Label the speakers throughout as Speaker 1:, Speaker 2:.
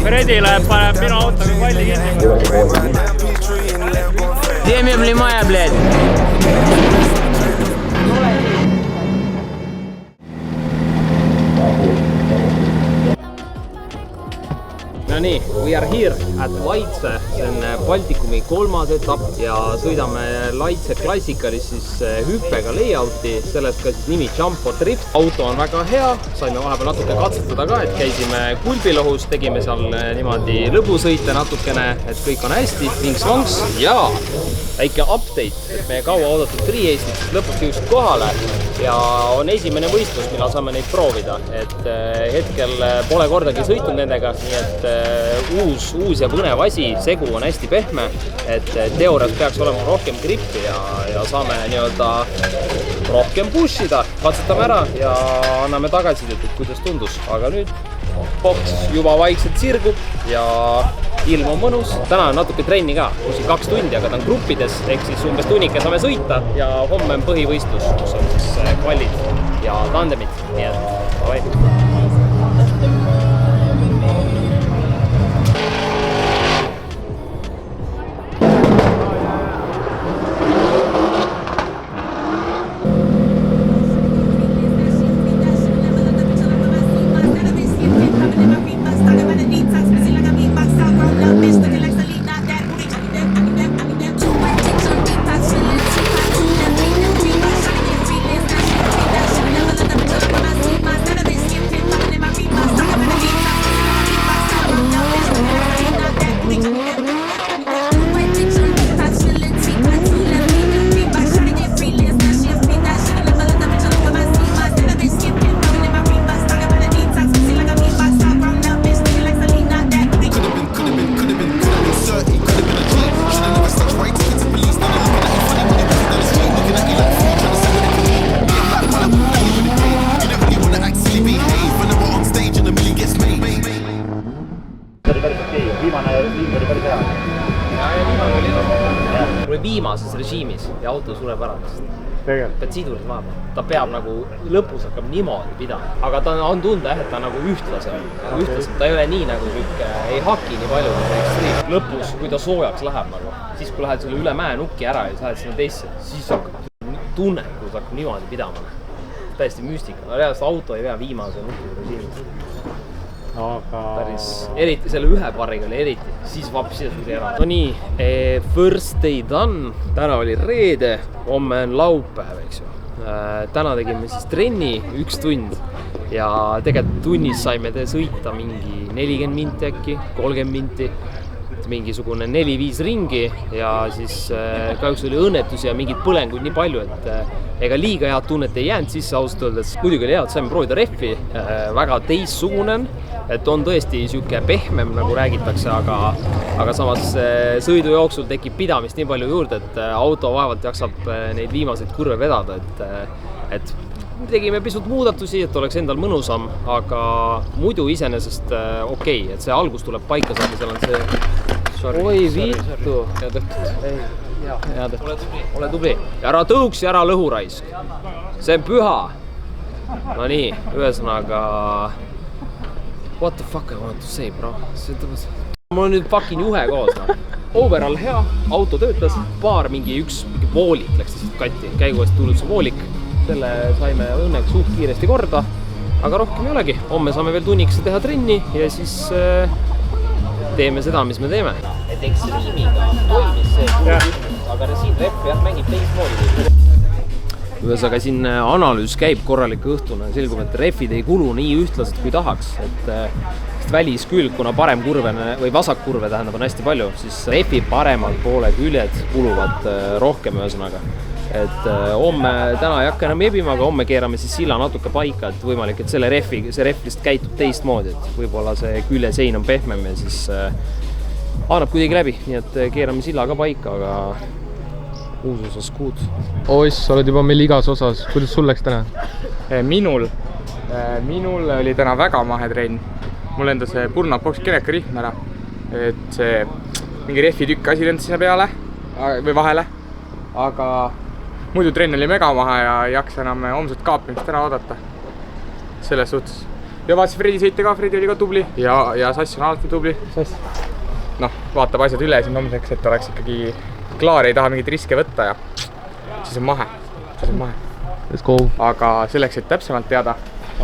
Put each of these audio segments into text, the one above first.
Speaker 1: Fredile paneb minu autoga palli kinni.
Speaker 2: Где мне блимая, блядь?
Speaker 3: No nii, we are here at Laitse, see on Baltikumi 3. etapp ja sõidame Laitse klassikalis siis hüppega layouti, sellest ka siis nimi Jumbo Drift. Auto on väga hea, saime vahepeal natuke katsetada ka, et käisime Kulbilohus, tegime seal niimoodi lõbusõite natukene, et kõik on hästi, vinks-vanks ja väike update, et meie kaua oodatud Triestid lõpuks jõudsid kohale ja on esimene võistlus, millal saame neid proovida, et hetkel pole kordagi sõitnud nendega, nii et uus ja põnev asi, segu on hästi pehme, et teoorias peaks olema rohkem grippi ja saame nii-öelda rohkem pushida, katsetame ära ja anname tagasisidet, et kuidas tundus, aga nüüd boks juba vaikselt sirgub ja ilm on mõnus. Täna on natuke trenni ka, kuskil 2 tundi, aga ta on gruppides, ehk siis umbes tunnike saame sõita ja homme on põhivõistlus, kus on siis kvallid ja tandemid, nii et davai. Viimases režiimis ja auto sureb ära. Pead sidurid vaatama. Ta peab nagu lõpus hakkab niimoodi pidama. Aga ta on tunda, et ta nagu ühtlasem. Ta ei ole nii nagu ei haki nii palju. Lõpus, kui ta soojaks läheb nagu, siis kui lähed selle üle mäe nukki ära ja lähed sinna teisse, siis hakkab tunne, kui ta hakkab niimoodi pidama. Täiesti müstika. Reaalselt auto ei pea viimase nukki režiimis. Päris, eriti selle ühe parriga oli eriti, siis vapsi suri ära. No nii, first day done, täna oli reede, homme on laupäev, eks ju. Täna tegime siis trenni 1 tund ja tegelikult tunnis saime sõita mingi 40 minti äkki, 30 minti, mingisugune 4-5 ringi ja siis kahjuks oli õnnetus ja mingid põlengud nii palju, et ega liiga head tunnet ei jäänud sisse ausalt öeldes. Muidugi oli hea, et saime proovida rehvi, väga teistsugune, et on tõesti siuke pehmem, nagu räägitakse, aga samas sõidu jooksul tekib pidamist nii palju juurde, et auto vaevalt jaksab neid viimaseid kurve vedada, et tegime pisut muudatusi, et oleks endal mõnusam, aga muidu iseenesest okei, et see algus tuleb paika saada, seal on see... Oi, vittu! Hea tehtud. Ole tubli. Ära tõuks ja ära lõhuraisk. See on püha. No nii, ühesõnaga... What the fuck I want to say, bro? Mul on nüüd fucking juhe koos. Overall hea, auto töötas, mingi voolik läks lihtsalt katti. Käigu eest tulnud see voolik. Selle saime õnneks suht kiiresti korda, aga rohkem ei olegi. Homme saame veel tunnikese teha trenni ja siis teeme seda, mis me teeme. Et Extreemiga toimis see kuulus, aga siin ref mängib teistmoodi. Ühesõnaga siin analüüs käib korralik õhtune, selgub, et refid ei kulu nii ühtlaselt kui tahaks, et väliskülg, kuna parem kurve või vasakkurve tähendab on hästi palju, siis refi paremalt poole küljed kuluvad rohkem ühesõnaga. Et homme täna ei hakka enam ebima, aga homme keerame siis silla natuke paika, et võimalik, et see ref lihtsalt käitub teistmoodi, et võib-olla see küljesein on pehmem ja siis annab kuidagi läbi, nii et keerame silla ka paika, aga uus osas kuud.
Speaker 4: Oiss, oled juba meil igas osas. Kuidas sul läks täna?
Speaker 5: Minul oli täna väga mahetrenn. Mul lendas purnapoks kereka rihm ära. Et see mingi rehvi tükk asi lendas sinna peale või vahele. Aga muidu trenn oli mega maha ja ei jaksa enam homset kaapimist ära oodata. Selles suhtes ja vaatasin Fredi sõite ka, Fredi oli ka tubli ja Sass on alati tubli. Sass noh, vaatab asjad üle siin homseks, et oleks ikkagi klaar, ei taha mingit riske võtta ja siis on mahe.
Speaker 4: Let's go.
Speaker 5: Aga selleks, et täpsemalt teada,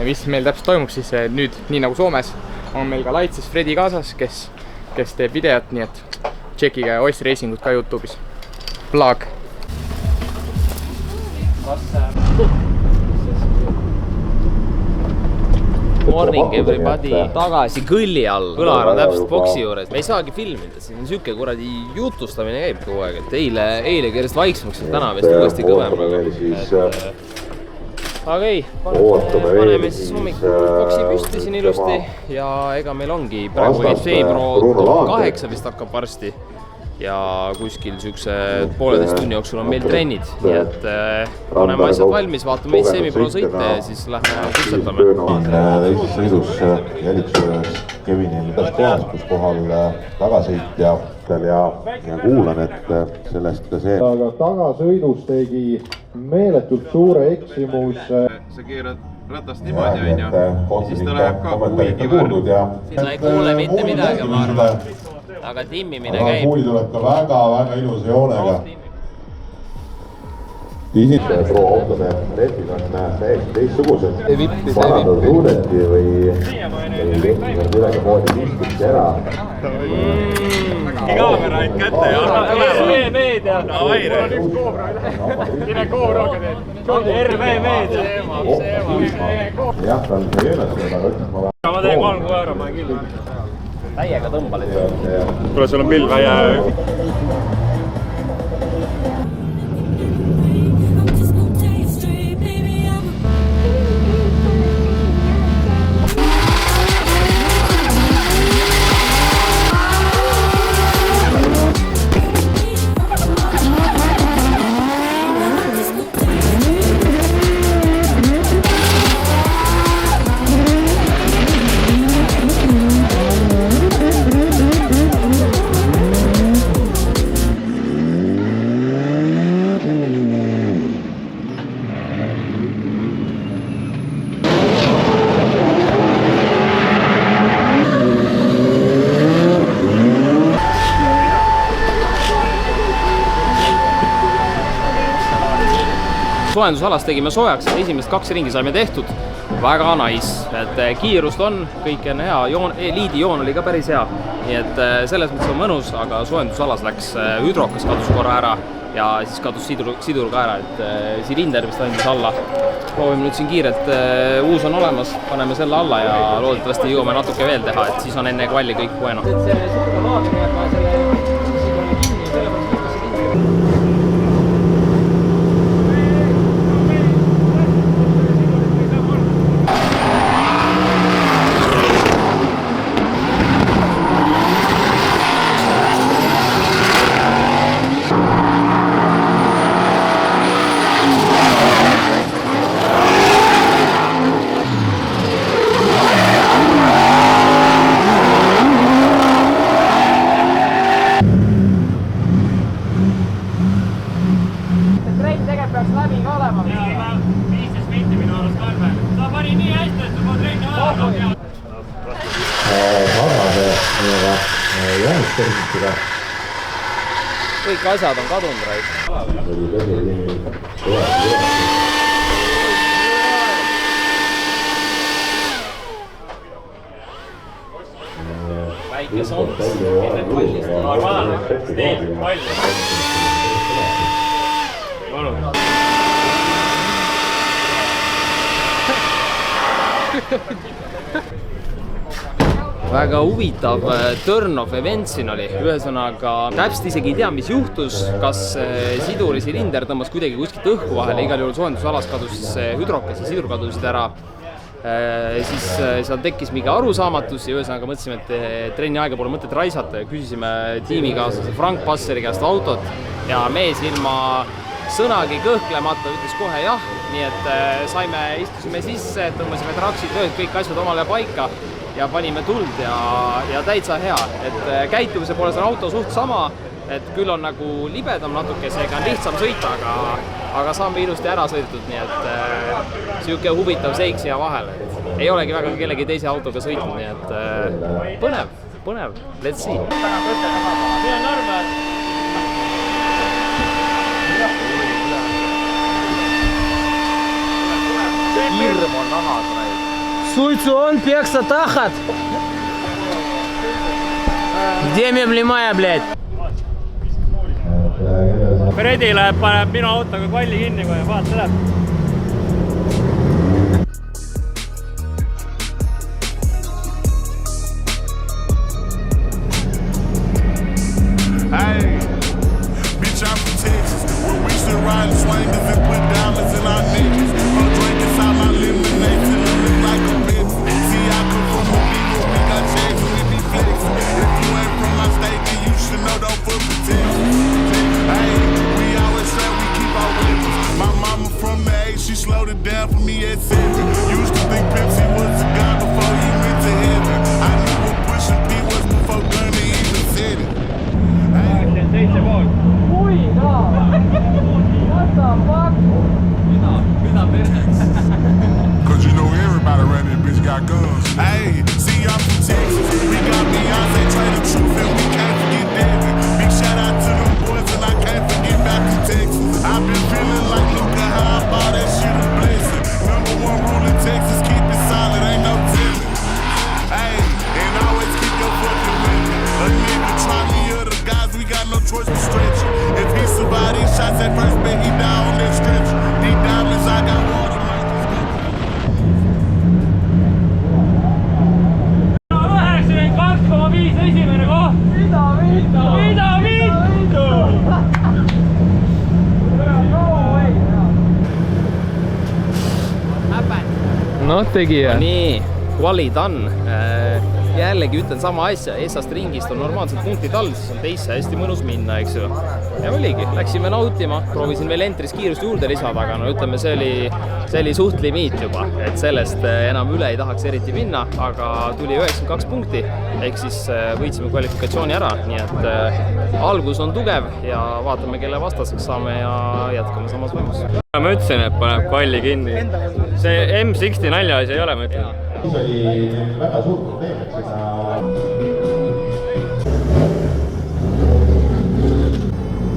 Speaker 5: mis meil täpselt toimub, siis nüüd, nii nagu Soomes, on meil ka Laitsis Fredi kaasas, kes teeb videot, nii et tšekige Oss Racingut ka YouTube'is. Plug.
Speaker 3: Morning everybody, tagasi kõlli all, kõlar on täpselt boksi juures. Me ei saagi filmida, siin on siuke kuradi jutustamine käib kogu aeg, et eile kerest vaiksemaks, et täna vist uuesti kõvem. Aga ei, paneme siis hommikul boksi püsti siin ilusti ja ega meil ongi praegu Feibro top 8 vist hakkab varsti ja kuskil siukse 1,5 tunni jooksul on meil trennid, nii et paneme asjad valmis, vaatame meid semipro sõite ja siis lähme kutsetame.
Speaker 6: Teises sõidus jälitsuses Kevinil kohas, kus kohal tagasõitjatel ja kuulan, et sellest ka see. Aga tagasõidus tegi meeletult suure eksimus.
Speaker 7: Sa keerad ratast niimoodi, on ju, ja siis ta läheb ka kuigi võrd.
Speaker 3: Sa ei kuule mitte midagi, ma arvan. Aga timmimine käib.
Speaker 6: Kuuli tuleb ka väga ilusa joonega. Pro-autode rehvid on täiesti teistsugused. Vanadel suudeti või tehniga kuidagi moodi viskiti ära.
Speaker 1: Kaamera ainult kätte ja RV Meedia. Sine Koobroga teed. RV Meedia.
Speaker 6: Jah, tal see ei õnnestunud, aga ütles ma
Speaker 1: Ma teen 3 euro, ma küll.
Speaker 3: Täiega tõmbale.
Speaker 1: Kuule, sul on pilv väia.
Speaker 3: Soendusalas tegime soojaks, esimest 2 ringi saime tehtud, väga nice, et kiirust on, kõik on hea, liidi joon oli ka päris hea, nii et selles mõttes on mõnus, aga soendusalas läks hüdrokas kadus korra ära ja siis kadus sidur ka ära, et silinder vist andis alla. Proovime nüüd siin kiirelt, uus on olemas, paneme selle alla ja loodetavasti jõuame natuke veel teha, et siis on enne kvalli kõik bueno. Kõik asjad on kadunud raid. Väike sonks, enne pallist.
Speaker 1: Steel, pall. Palun.
Speaker 3: Väga huvitav turn-off event siin oli, ühesõnaga täpselt isegi ei tea, mis juhtus, kas siduri silinder tõmbas kuidagi kuskilt õhku vahele, igal juhul soendusalas kadus hüdrokas ja sidur kadusid ära. Siis seal tekkis mingi arusaamatus ja ühesõnaga mõtlesime, et trenni aega pole mõtet raisata ja küsisime tiimikaaslase Frank Passeri käest autot ja mees ilma sõnagi kõhklemata ütles kohe jah, nii et istusime sisse, tõmbasime traksid tööd, kõik asjad omale paika ja panime tuld ja täitsa hea, et käitumise poolest on auto suht sama, et küll on nagu libedam natuke, seega on lihtsam sõita, aga saame ilusti ära sõidetud, nii et sihuke huvitav seik siia vahele. Ei olegi väga kellegi teise autoga sõitnud, nii et põnev, let's see. Hirm on nahas praegu.
Speaker 2: Suitsu on, peksa tahad. Где мебли моя, блядь?
Speaker 1: Fredi läheb, paneb minu autoga kvalli kinni, kui vaat läheb.
Speaker 8: Hey, bitch, I'm from Texas, where we should ride swingers and put diamonds in our necklaces. I'm drinking out my lemonade till it look like a Pepsi. See, I come from a people, we got checks and we be flexing. If you ain't from my state, then you should know don't fuck with Texas. Hey, we always say we keep our weapons. My mama from the A, she slowed it down for me at 7. Used to think Pepsi was a god before he went to heaven. I knew what pushing P was before Gunna even said it. Cause you know everybody around this bitch got guns. Hey, see y'all from Texas. We got Beyonce, Trader Truth, and we can't forget Devin. Big shout out to them boys, and I can't forget back to Texas. I've been feeling like Luka, how I bought that shit a blessing. Number 1 rule in Texas, keep it solid, ain't no telling. Hey, and always keep your fucking weapon. A nigga try me or the guys, we got no choice but stretching. If he survived these shots at first, bet he die on that stretcher. These diamonds, I got water.
Speaker 1: Esimene koht! Mida vittu!
Speaker 4: noh, tegija.
Speaker 3: Nii, quali done. Jällegi ütlen sama asja, eessast ringist on normaalselt punktid all, siis on teisse hästi mõnus minna, eks ju. Ja oligi, läksime nautima, proovisin veel entris kiirust juurde lisada, aga no ütleme, see oli suht limiit juba, et sellest enam üle ei tahaks eriti minna, aga tuli 92 punkti, ehk siis võitsime kvalifikatsiooni ära, nii et algus on tugev ja vaatame, kelle vastaseks saame ja jätkame samas võimus.
Speaker 1: Ma ütlesin, et paneb kvalli kinni. See M60 nalja asi ei ole, ma ütlen.
Speaker 6: See oli väga suur probleem, et seda...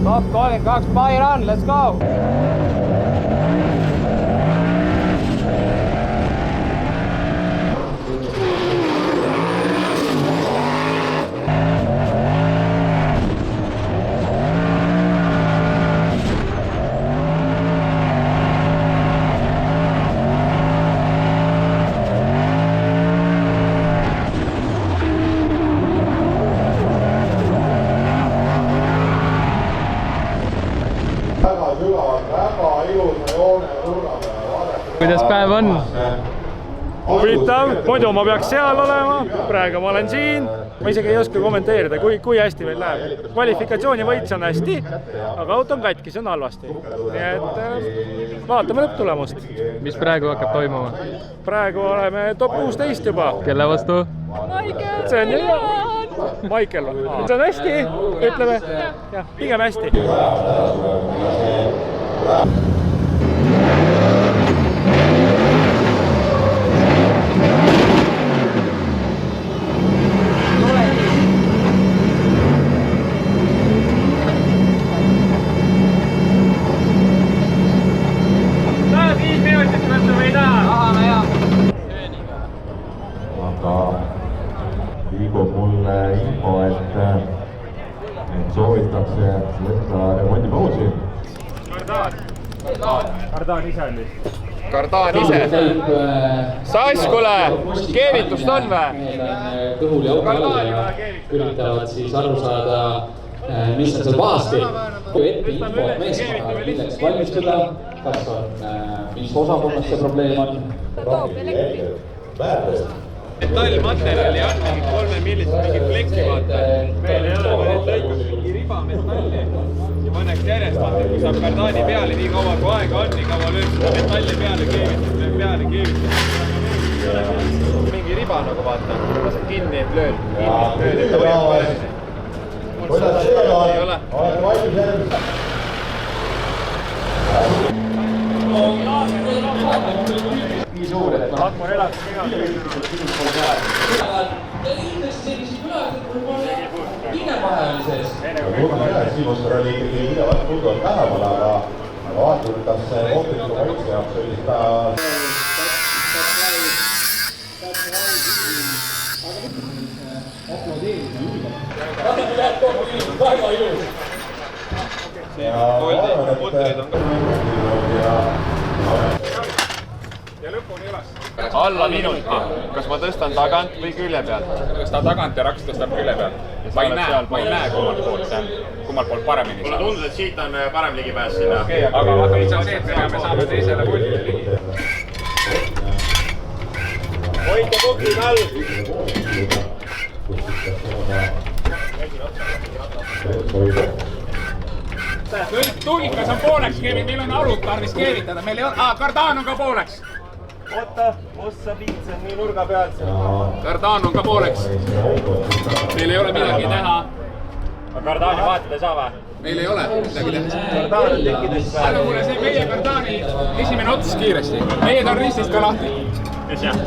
Speaker 2: Top 32, buy run, let's go!
Speaker 4: Kuidas päev on?
Speaker 1: Huvitav, muidu ma peaks seal olema, praegu ma olen siin. Ma isegi ei oska kommenteerida, kui hästi meil läheb. Kvalifikatsiooni võits on hästi, aga auto on katki, see on halvasti. Nii et vaatame lõpptulemust.
Speaker 4: Mis praegu hakkab toimuma?
Speaker 1: Praegu oleme top 16 juba.
Speaker 4: Kelle vastu?
Speaker 1: Michael! See on hea! Michael on. See on hästi, ütleme. Jah, pigem hästi.
Speaker 6: Liigub mulle info, et soovitakse võtta remondipausi.
Speaker 1: Kardaan ise on vist.
Speaker 5: Kardaan ise. Sass, kuule, keevitust on või?
Speaker 9: Kõhul ja auto all ja üritavad siis aru saada, mis on seal pahasti. Ette info meeskonnale, milleks valmistuda, kas on, mis osakonnast see probleem on.
Speaker 7: Metallmaterjali on mingi 3 millised mingi plekki, vaata. Veel ei ole, need lõikud mingi riba metalli ja pannakse järjest, vaata, kui saab kardaani peale, nii kaua kui aega on, nii kaua lööb seda metalli peale, keevitab. Mingi riba nagu vaata, lased kinni, et lööd, et ta hoiab paremini.
Speaker 6: Kuidas see on? Olete valmis järgmist?
Speaker 9: nii suur, et
Speaker 6: Siimostar oli ikkagi pidevalt tunduvalt lähemal, aga vaatame, kas kohtuliku kaitse jaoks oli seda
Speaker 7: alla minuti. Kas ma tõstan tagant või külje pealt?
Speaker 5: Tõsta tagant ja Raks tõstab külje pealt. Ma ei näe kummalt poolt paremini.
Speaker 7: Mulle tundus, et siit on parem ligipääs sinna.
Speaker 5: Aga vaata, mis on see, et me saame teisele pullile ligi.
Speaker 7: Hoidke pukid all!
Speaker 5: Tuugikas on pooleks, Kevin, meil on alud tarvis keevitada, meil ei ole... Kardaan on ka pooleks!
Speaker 7: Oota, ossa piits on nii nurga pealt.
Speaker 5: Kardaan on ka pooleks. Meil ei ole midagi teha.
Speaker 7: Kardaani vahetada ei saa või?
Speaker 5: Meil ei ole midagi teha.
Speaker 7: Kardaan on tekkides.
Speaker 5: Anna mulle see meie kardaani esimene ots kiiresti. Meie on ristist ka lahti.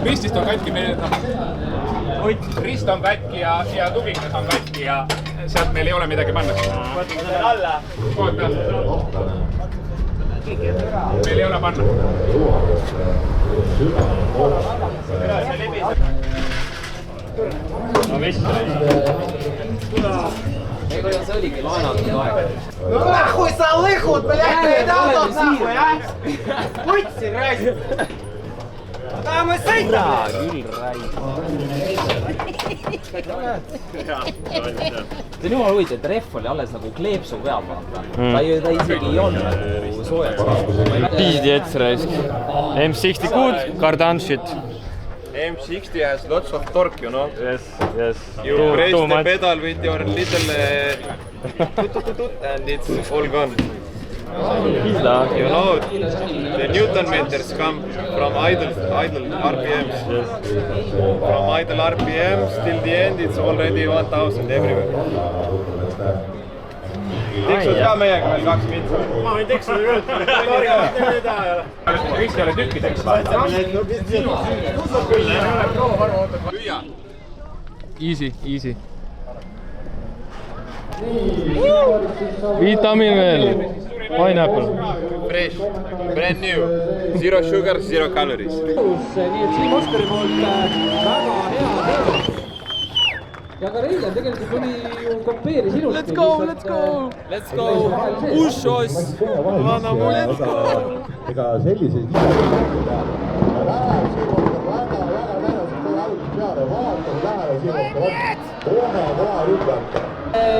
Speaker 5: Ristist on katki, rist on katki ja tugikas on katki ja sealt meil ei ole midagi panna.
Speaker 7: Võtame selle alla.
Speaker 5: Oota. Meil ei ole panna.
Speaker 7: No vist.
Speaker 3: Ega see oligi laenatud aeg.
Speaker 2: No nahhuj sa lõhud, блядь, need autod nahhuj, jah? Putsi, raisk! Taha ma sõita!
Speaker 3: Küll räid. See on jumal huvitav, et ref oli alles nagu kleepsu peal, vaata. Ta isegi ei olnud nagu soojaks.
Speaker 1: Pizdец raisk. M60 good, Kardan shit.
Speaker 7: M60 has lots of torque, you know?
Speaker 1: Yes, yes.
Speaker 7: You press the pedal with your little and it's all gone. You know, the Newton meters come from idle RPMs.
Speaker 1: Yes.
Speaker 7: From idle RPMs till the end it's already 1000 everywhere. Tiksud ka meiega veel 2 mitsa. Ma võin tiksuda küll.
Speaker 5: Risti ole tükkideks. Püüa.
Speaker 4: Easy, easy. Vitamin veel. Pineapple.
Speaker 7: Fresh, brand new. Zero sugar, zero calories.
Speaker 9: nii et Siim Oskari poolt väga hea teema. Ja ka Reiljan tegelikult oli ju kompeeris ilusti.
Speaker 3: Let's go! Let's go! Ušos! Vana mu, let's go!
Speaker 6: Ega selliseid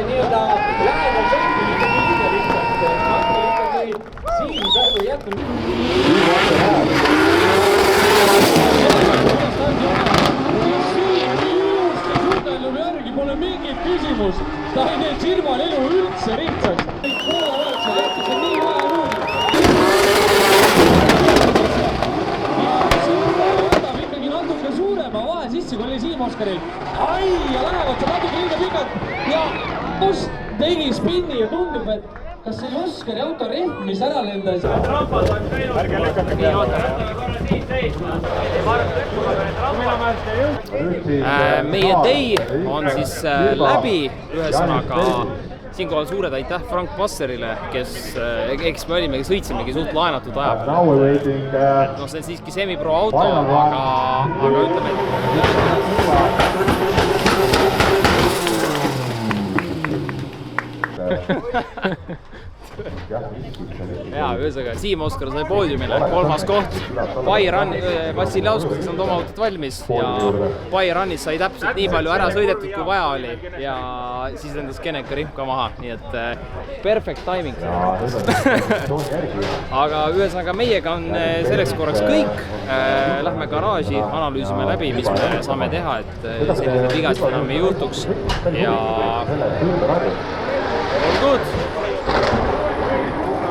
Speaker 9: Nii-öelda lähemal sõitmine liiga lihtsalt. Siim praegu jätkub. Pole mingit küsimust, ta ei need silmal elu üldse lihtsaks. Poole oleks lõpuks on nii vaja nuudi. Siim võtab ikkagi natuke suurema vahe sisse, kui oli Siim Oskaril. Ai, ja lähevad see natuke liiga pikalt ja Must tegi spinni ja tundub, et kas see oli Oskari auto rehv, mis ära lendas.
Speaker 1: Ärge lükake peale.
Speaker 3: Meie day on siis läbi, ühesõnaga siinkohal suured aitäh Frank Passerile, kes me olimegi, sõitsimegi suht laenatud ajal. No see on siiski semipro auto, aga ütleme, jaa, ühesõnaga Siim Oskar sai poodiumile, 3. koht. Vassiljauskas on oma autot valmis ja Bayerunnis sai täpselt nii palju ära sõidetud, kui vaja oli ja siis lendas Geneka rihm ka maha, nii et perfect timing. Aga ühesõnaga meiega on selleks korraks kõik. Lähme garaaži, analüüsime läbi, mis me saame teha, et sellised vigasid enam ei juhtuks ja all good!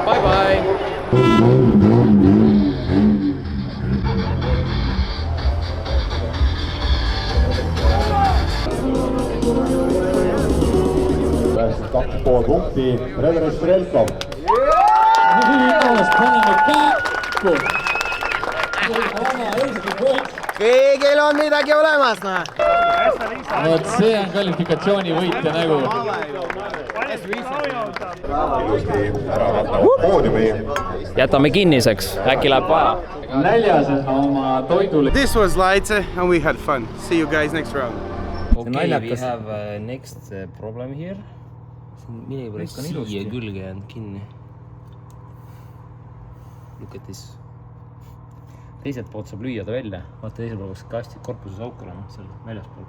Speaker 3: Bye bye!
Speaker 6: Päästis 2,5 punkti, Redder Strelkov.
Speaker 9: tõepoolest paneme käppu. Oma eeslik võit.
Speaker 2: Kõigil on midagi olemas, noh.
Speaker 9: Vot see on kvalifikatsiooni võitja nägu.
Speaker 6: ilusti ära vaatavad poodiumi.
Speaker 3: jätame kinniseks, äkki läheb vaja.
Speaker 9: Näljasena oma toidule.
Speaker 2: This was light and we had fun. See you guys next round.
Speaker 3: Okay, we have next problem here. Mille pole siia külge jäänud kinni. Look at this. Teiselt poolt saab lüüa ta välja. Vaata teisel pool kasti korpuses auk olema, seal väljaspool.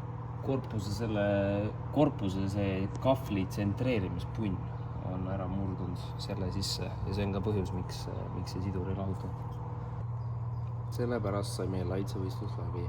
Speaker 3: Korpuse see kahvli tsentreerimispunn on ära murdunud selle sisse ja see on ka põhjus, miks see sidur ei lahuta. Sellepärast sai meie laitsevõistlus läbi.